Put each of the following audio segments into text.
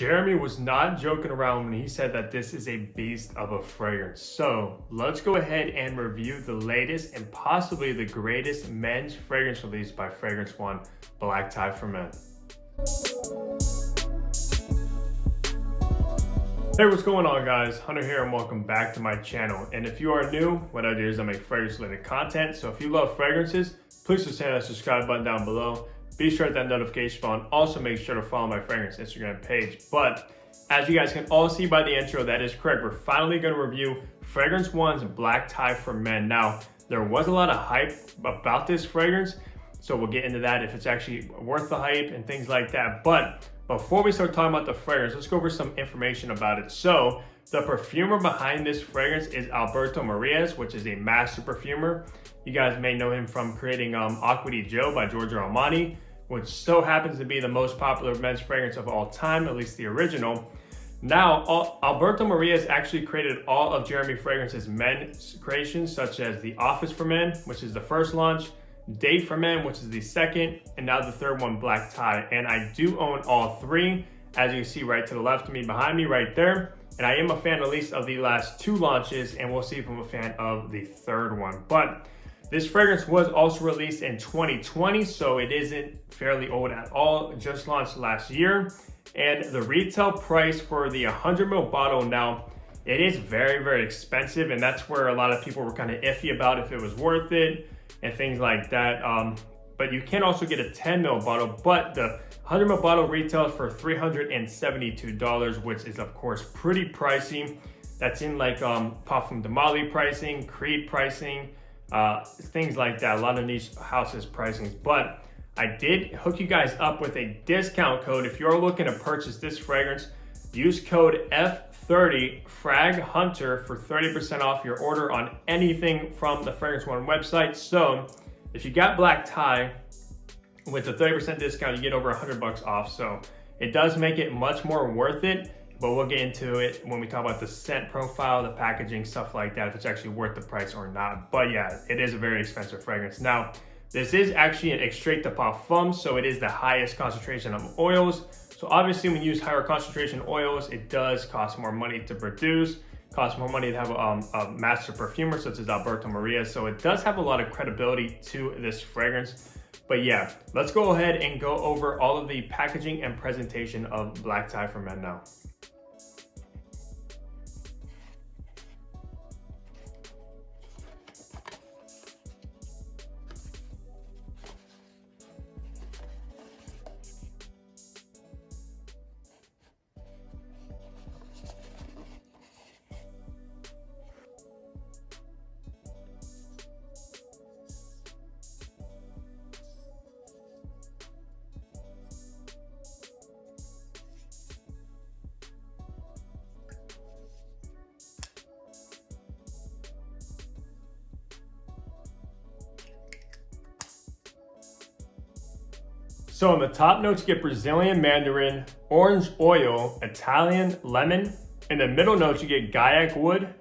Jeremy was not joking around when he said that this is a beast of a fragrance. So let's go ahead and review the latest and possibly the greatest men's fragrance release by Fragrance One, Black Tie for Men. Hey, what's going on guys? Hunter here and welcome back to my channel. And if you are new, what I do is I make fragrance related content. So if you love fragrances, please just hit that subscribe button down below. Be sure to hit that notification bell and also make sure to follow my fragrance Instagram page. But as you guys can all see by the intro, that is correct. We're finally going to review Fragrance One's Black Tie for Men. Now, there was a lot of hype about this fragrance, so we'll get into that if it's actually worth the hype and things like that. But before we start talking about the fragrance, let's go over some information about it. So the perfumer behind this fragrance is Alberto Marias, which is a master perfumer. You guys may know him from creating Acqua di Gio by Giorgio Armani, which so happens to be the most popular men's fragrance of all time, at least the original. Now, Alberto Marias actually created all of Jeremy Fragrance's men's creations, such as the Office for Men, which is the first launch, Date for Men, which is the second, and now the third one, Black Tie. And I do own all three, as you can see right to the left of me, behind me right there. And I am a fan at least of the last two launches, and we'll see if I'm a fan of the third one. But this fragrance was also released in 2020, so it isn't fairly old at all. It just launched last year. And the retail price for the 100 ml bottle now, it is very, very expensive. And that's where a lot of people were kind of iffy about if it was worth it and things like that. But you can also get a 10 ml bottle, but the 100 ml bottle retails for $372, which is of course pretty pricey. That's in like Parfum de Mali pricing, Creed pricing, things like that. A lot of niche houses pricings. But I did hook you guys up with a discount code. If you're looking to purchase this fragrance, use code F30 FragHunter for 30% off your order on anything from the Fragrance One website. So if you got Black Tie with the 30% discount, you get over $100 off. So it does make it much more worth it, but we'll get into it when we talk about the scent profile, the packaging, stuff like that, if it's actually worth the price or not. But yeah, it is a very expensive fragrance. Now, this is actually an extrait de parfum, so it is the highest concentration of oils. So obviously when you use higher concentration oils, it does cost more money to produce, costs more money to have a master perfumer such as Alberto Maria. So it does have a lot of credibility to this fragrance. But yeah, let's go ahead and go over all of the packaging and presentation of Black Tie for Men now. So in the top notes, you get Brazilian mandarin, orange oil, Italian lemon. In the middle notes, you get Gaiac wood.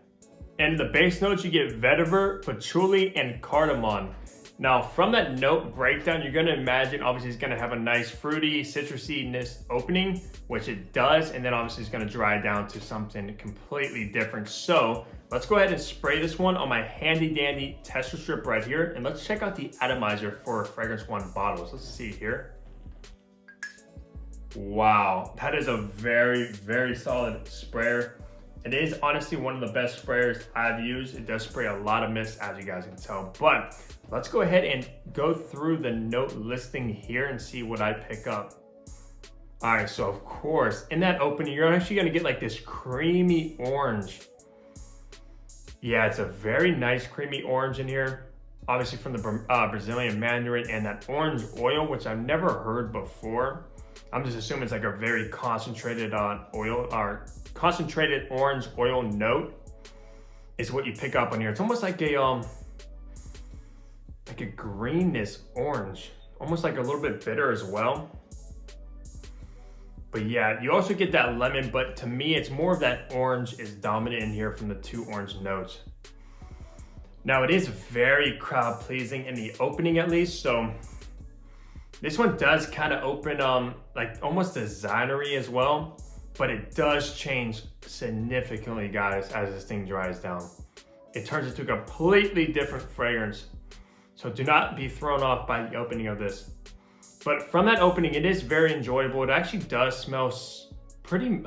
And in the base notes, you get vetiver, patchouli, and cardamom. Now from that note breakdown, you're gonna imagine obviously it's gonna have a nice fruity, citrusiness opening, which it does. And then obviously it's gonna dry down to something completely different. So let's go ahead and spray this one on my handy dandy tester strip right here. And let's check out the atomizer for Fragrance One bottles. Let's see here. Wow, that is a very, very solid sprayer. It is honestly one of the best sprayers I've used. It does spray a lot of mist, as you guys can tell. But let's go ahead and go through the note listing here and see what I pick up. All right, so of course, in that opening, you're actually gonna get like this creamy orange. Yeah, it's a very nice creamy orange in here. Obviously from the Brazilian mandarin and that orange oil, which I've never heard before. I'm just assuming it's like a very concentrated oil or concentrated orange oil note is what you pick up on here. It's almost like a greenness orange, almost like a little bit bitter as well. But yeah, you also get that lemon, but to me, it's more of that orange is dominant in here from the two orange notes. Now it is very crowd pleasing in the opening at least, so this one does kind of open like almost designery as well. but it does change significantly, guys, as this thing dries down. It turns into a completely different fragrance. So do not be thrown off by the opening of this. But from that opening, it is very enjoyable. It actually does smell pretty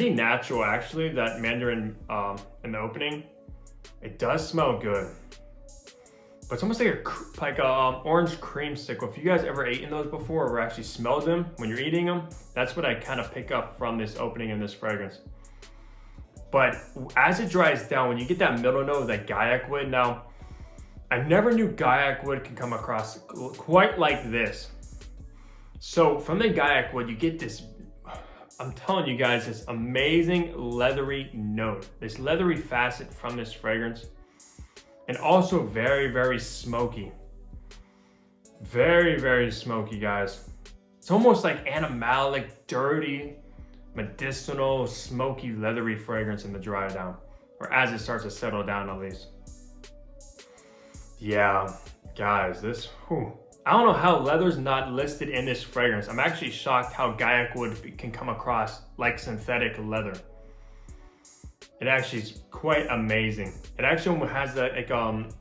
natural, actually, that mandarin in the opening. It does smell good. But it's almost like a orange creamsicle. If you guys ever eaten those before or actually smelled them when you're eating them, that's what I kind of pick up from this opening in this fragrance. But as it dries down, when you get that middle note of that gaiac wood, now, I never knew gaiac wood can come across quite like this. So from the gaiac wood, you get this, I'm telling you guys, this amazing leathery note, this leathery facet from this fragrance. And also very, very smoky. Very, very smoky, guys. It's almost like animalic, dirty, medicinal, smoky, leathery fragrance in the dry down. Or as it starts to settle down, at least. Yeah, guys, this, I don't know how leather's not listed in this fragrance. I'm actually shocked how gaiac wood can come across like synthetic leather. It actually is quite amazing. It actually has that like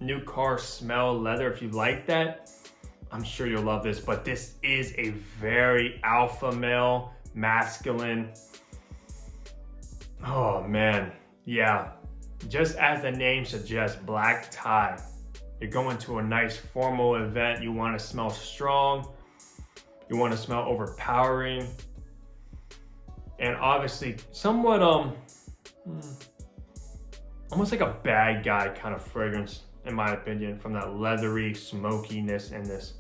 new car smell leather. If you like that, I'm sure you'll love this. But this is a very alpha male, masculine. Oh man, yeah. Just as the name suggests, black tie. You're going to a nice formal event. You want to smell strong. You want to smell overpowering. And obviously somewhat almost like a bad guy kind of fragrance, in my opinion, from that leathery smokiness in this.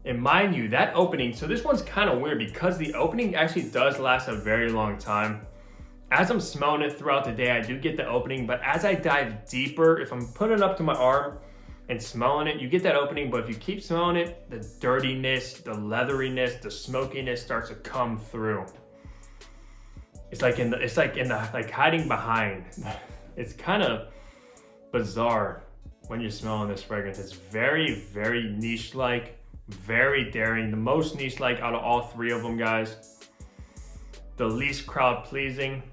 And mind you, that opening, so this one's kind of weird because the opening actually does last a very long time. As I'm smelling it throughout the day, I do get the opening, but as I dive deeper, if I'm putting it up to my arm and smelling it, you get that opening, but if you keep smelling it, the dirtiness, the leatheriness, the smokiness starts to come through. It's like hiding behind. It's kind of bizarre when you're smelling this fragrance. It's very, very niche-like, very daring. The most niche-like out of all three of them, guys. The least crowd-pleasing.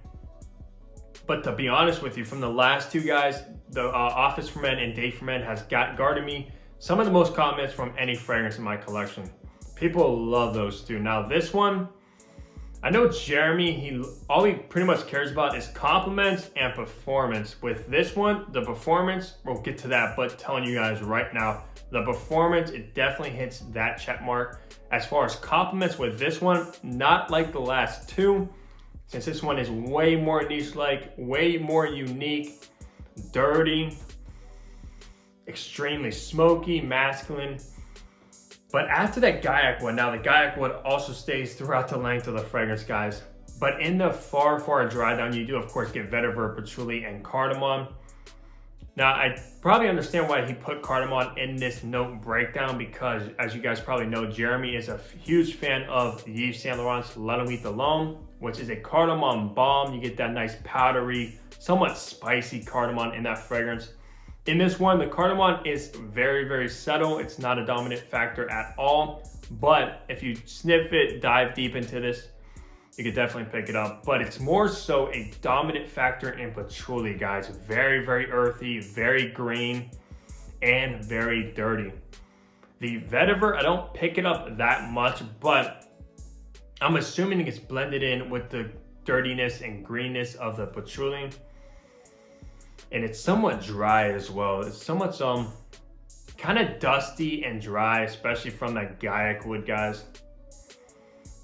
But to be honest with you, from the last two guys, the Office for Men and Date for Men has garnered me some of the most comments from any fragrance in my collection. People love those two. Now this one, I know Jeremy, all he pretty much cares about is compliments and performance. With this one, the performance, we'll get to that, but telling you guys right now, the performance, it definitely hits that check mark. As far as compliments with this one, not like the last two, since this one is way more niche-like, way more unique, dirty, extremely smoky, masculine. But after that gaiac wood, now the gaiac wood also stays throughout the length of the fragrance, guys. But in the far dry down, you do of course get vetiver, patchouli, and cardamom. Now I probably understand why he put cardamom in this note breakdown, because as you guys probably know, Jeremy is a huge fan of Yves Saint Laurent's La Nuit Alone, which is a cardamom balm. You get that nice powdery, somewhat spicy cardamom in that fragrance. In this one, the cardamom is very, very subtle. It's not a dominant factor at all. But if you sniff it, dive deep into this, you could definitely pick it up. But it's more so a dominant factor in patchouli, guys. Very, very earthy, very green, and very dirty. The vetiver, I don't pick it up that much, but I'm assuming it gets blended in with the dirtiness and greenness of the patchouli. And it's somewhat dry as well. It's somewhat kind of dusty and dry, especially from that gaiac wood, guys.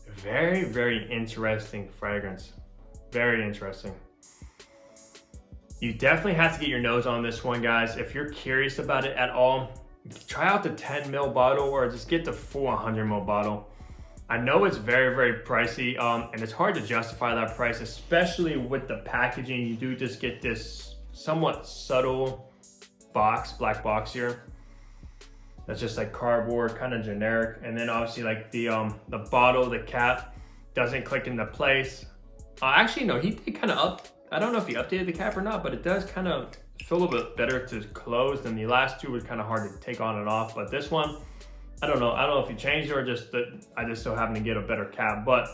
Very, very interesting fragrance. Very interesting. You definitely have to get your nose on this one, guys. If you're curious about it at all, try out the 10 ml bottle or just get the full 100 ml bottle. I know it's very, very pricey, and it's hard to justify that price, especially with the packaging. You do just get this somewhat subtle black box here. That's just like cardboard, kind of generic. And then obviously like the bottle, the cap doesn't click into place. Actually, no, he did kind of I don't know if he updated the cap or not, but it does kind of feel a little bit better to close than the last two. Was kind of hard to take on and off, but this one, I don't know if he changed it or just that I just so happened to get a better cap. But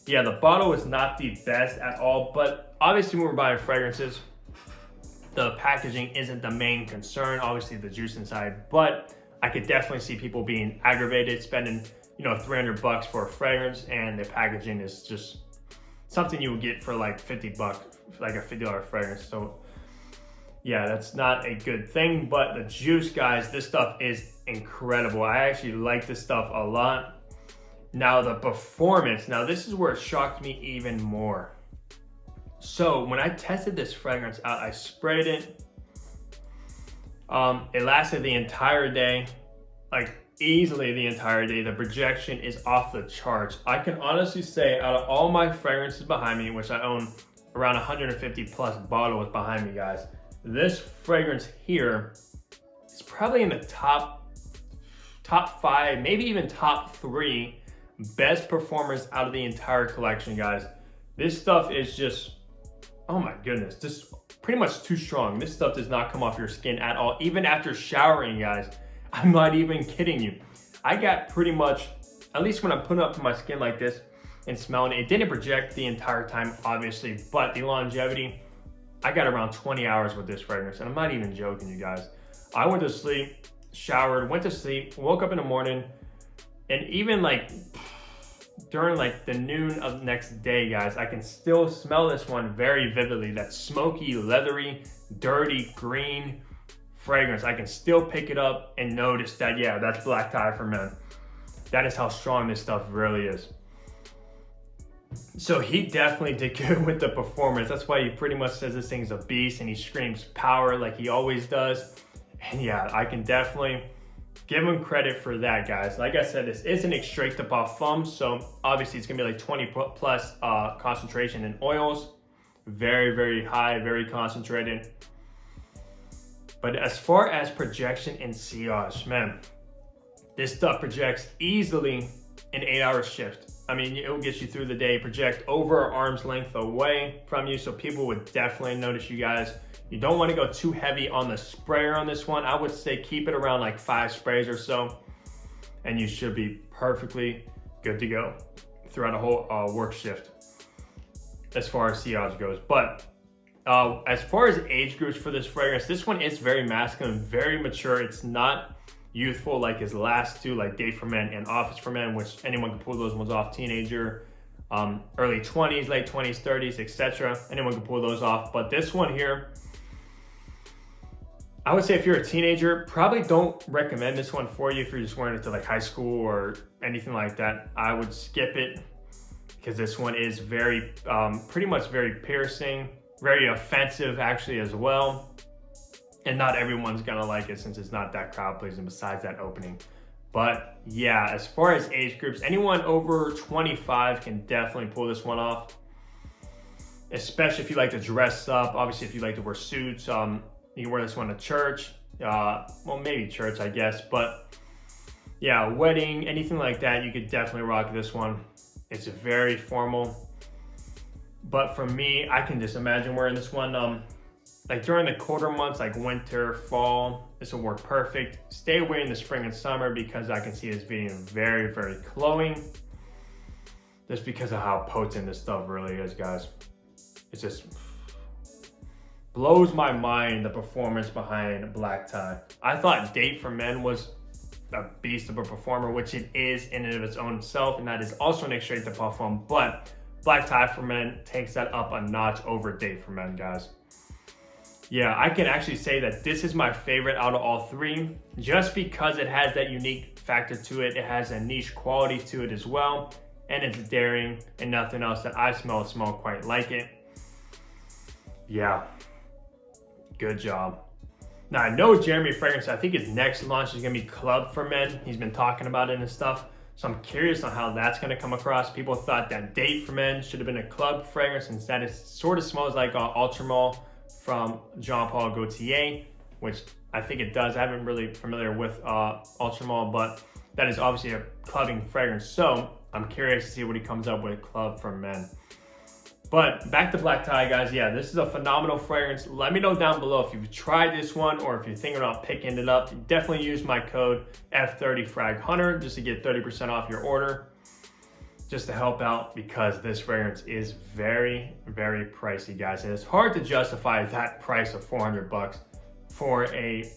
Yeah, the bottle is not the best at all, but obviously when we're buying fragrances, the packaging isn't the main concern, obviously the juice inside, but I could definitely see people being aggravated, spending, you know, $300 for a fragrance, and the packaging is just something you would get for like $50, like a $50 fragrance. So yeah, that's not a good thing, but the juice, guys, this stuff is incredible. I actually like this stuff a lot. Now the performance, now this is where it shocked me even more. So when I tested this fragrance out, I sprayed it. It lasted the entire day, like easily the entire day. The projection is off the charts. I can honestly say out of all my fragrances behind me, which I own around 150 plus bottles behind me, guys, this fragrance here is probably in the top 5, maybe even top 3 best performers out of the entire collection, guys. This stuff is just, oh my goodness, just pretty much too strong. This stuff does not come off your skin at all, even after showering, guys. I'm not even kidding you. I got pretty much, at least when I'm putting it up to my skin like this and smelling it, it didn't project the entire time, obviously, but the longevity, I got around 20 hours with this fragrance, and I'm not even joking, you guys. I went to sleep, showered, went to sleep, woke up in the morning, and even like during like the noon of the next day, guys, I can still smell this one very vividly. That smoky, leathery, dirty, green fragrance. I can still pick it up and notice that, yeah, that's Black Tie for Men. That is how strong this stuff really is. So he definitely did good with the performance. That's why he pretty much says this thing's a beast, and he screams power like he always does. And yeah, I can definitely give him credit for that, guys. Like I said, this is an extrait de parfum, so obviously it's gonna be like 20 plus concentration in oils. Very, very high, very concentrated. But as far as projection and sillage, man, this stuff projects easily an 8-hour shift. I mean, it will get you through the day, project over arm's length away from you, so people would definitely notice you, guys. You don't want to go too heavy on the sprayer on this one. I would say keep it around like 5 sprays or so, and you should be perfectly good to go throughout a whole work shift as far as sillage goes. But as far as age groups for this fragrance, this one is very masculine, very mature. It's not youthful like his last two, like Date for Men and Office for Men, which anyone can pull those ones off. Teenager, early 20s, late 20s, 30s, etc. Anyone can pull those off. But this one here, I would say if you're a teenager, probably don't recommend this one for you if you're just wearing it to like high school or anything like that. I would skip it because this one is very, pretty much very piercing, very offensive actually as well. And not everyone's gonna like it since it's not that crowd pleasing besides that opening. But yeah, as far as age groups, anyone over 25 can definitely pull this one off. Especially if you like to dress up. Obviously, if you like to wear suits, you can wear this one to church. Well, maybe church, I guess. But yeah, wedding, anything like that, you could definitely rock this one. It's very formal. But for me, I can just imagine wearing this one like during the colder months, like winter, fall. This will work perfect. Stay away in the spring and summer because I can see this being very, very cloying. Just because of how potent this stuff really is, guys. It just blows my mind, the performance behind Black Tie. I thought Date for Men was a beast of a performer, which it is in and of its own self, and that is also an extrait de parfum, but Black Tie for Men takes that up a notch over Date for Men, guys. Yeah, I can actually say that this is my favorite out of all 3, just because it has that unique factor to it. It has a niche quality to it as well, and it's daring, and nothing else that I smell quite like it. Yeah, good job. Now I know Jeremy Fragrance, I think his next launch is gonna be Club for Men. He's been talking about it and stuff. So I'm curious on how that's gonna come across. People thought that Date for Men should have been a club fragrance. Instead, it sort of smells like Ultramall from Jean Paul Gaultier, which I think it does. I haven't really familiar with Ultramall, but that is obviously a clubbing fragrance. So I'm curious to see what he comes up with Club for Men. But back to Black Tie, guys. Yeah, this is a phenomenal fragrance. Let me know down below if you've tried this one or if you're thinking about picking it up. Definitely use my code F30FragHunter just to get 30% off your order. just to help out, because this fragrance is very, very pricey, guys. And it's hard to justify that price of 400 bucks for a,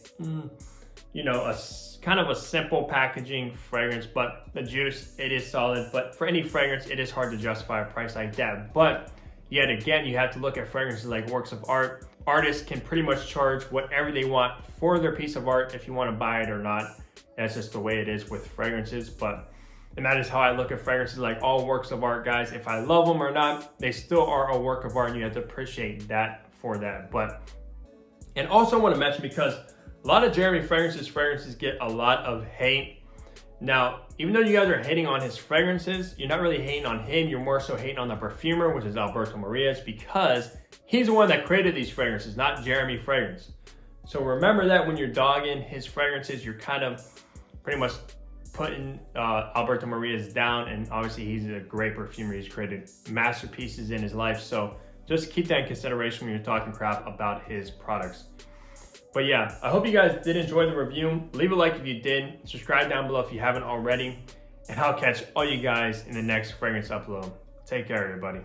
you know, a kind of a simple packaging fragrance. But the juice, it is solid. But for any fragrance, it is hard to justify a price like that. But yet again, you have to look at fragrances like works of art. Artists can pretty much charge whatever they want for their piece of art if you want to buy it or not. That's just the way it is with fragrances. And that is how I look at fragrances, like all works of art, guys. If I love them or not, they still are a work of art, and you have to appreciate that for that. And also I want to mention, because a lot of Jeremy fragrances get a lot of hate. Now, even though you guys are hating on his fragrances, you're not really hating on him. You're more so hating on the perfumer, which is Alberto Maria's, because he's the one that created these fragrances, not Jeremy fragrance. So remember that when you're dogging his fragrances, you're kind of pretty much putting Alberto Maria's down. And obviously he's a great perfumer. He's created masterpieces in his life. So just keep that in consideration when you're talking crap about his products. But yeah, I hope you guys did enjoy the review. Leave a like if you did. Subscribe down below if you haven't already. And I'll catch all you guys in the next fragrance upload. Take care, everybody.